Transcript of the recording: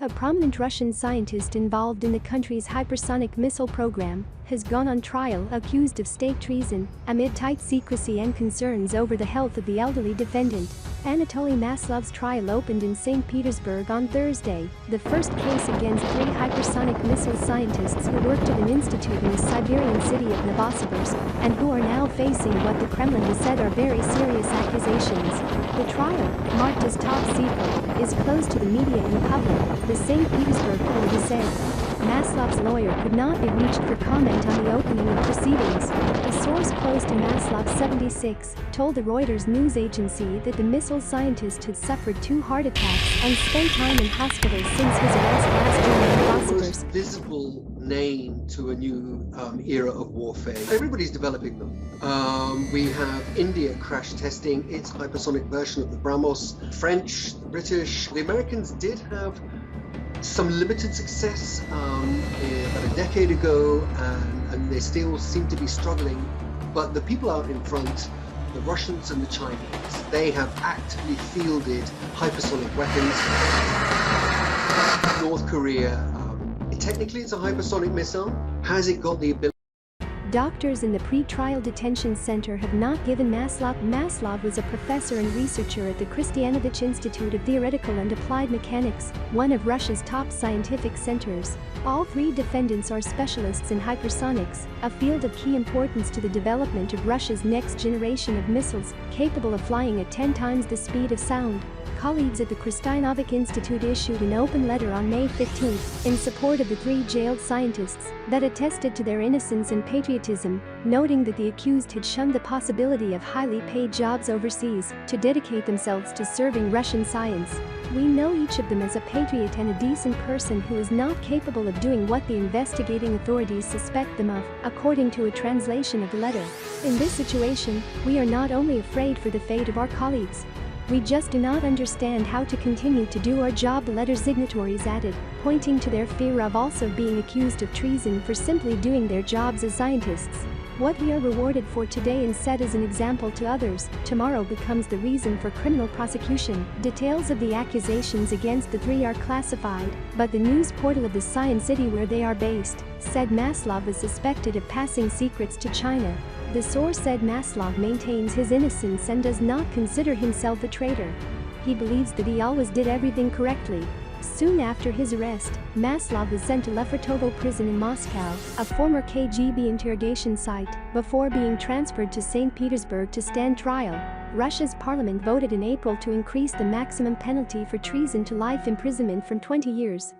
A prominent Russian scientist involved in the country's hypersonic missile program has gone on trial accused of state treason amid tight secrecy and concerns over the health of the elderly defendant. Anatoly Maslov's trial opened in St Petersburg on Thursday, the first case against three hypersonic missile scientists who worked at an institute in the Siberian city of Novosibirsk and who are now facing what the Kremlin has said are very serious accusations. The trial, marked as top secret, is closed to the media and public, the St Petersburg court has said. Maslov's lawyer could not be reached for comment on the opening of proceedings. A source close to Maslov, 76, told the Reuters news agency that the missile scientist had suffered 2 heart attacks and spent time in hospital since his arrest last year in Novosibirsk. Visible name to a new era of warfare. Everybody's developing them. We have India crash testing its hypersonic version of the BrahMos. French, British, the Americans did have some limited success about a decade ago, and they still seem to be struggling. But the people out in front, the Russians and the Chinese, they have actively fielded hypersonic weapons. North Korea, technically it's a hypersonic missile. Has it got the ability? Doctors in the pre-trial detention center have not given Maslov. Maslov was a professor and researcher at the Khristianovich Institute of Theoretical and Applied Mechanics, one of Russia's top scientific centers. All 3 defendants are specialists in hypersonics, a field of key importance to the development of Russia's next generation of missiles, capable of flying at 10 times the speed of sound. Colleagues at the Khristianovich Institute issued an open letter on May 15 in support of the 3 jailed scientists that attested to their innocence and patriotism, noting that the accused had shunned the possibility of highly paid jobs overseas to dedicate themselves to serving Russian science. We know each of them as a patriot and a decent person who is not capable of doing what the investigating authorities suspect them of, according to a translation of the letter. In this situation, we are not only afraid for the fate of our colleagues. We just do not understand how to continue to do our job, the letter signatories added, pointing to their fear of also being accused of treason for simply doing their jobs as scientists. What we are rewarded for today and set as an example to others, tomorrow becomes the reason for criminal prosecution. Details of the accusations against the 3 are classified, but the news portal of the Science City where they are based said Maslov is suspected of passing secrets to China. The source said Maslov maintains his innocence and does not consider himself a traitor. He believes that he always did everything correctly. Soon after his arrest, Maslov was sent to Lefortovo prison in Moscow, a former KGB interrogation site, before being transferred to St Petersburg to stand trial. Russia's parliament voted in April to increase the maximum penalty for treason to life imprisonment from 20 years.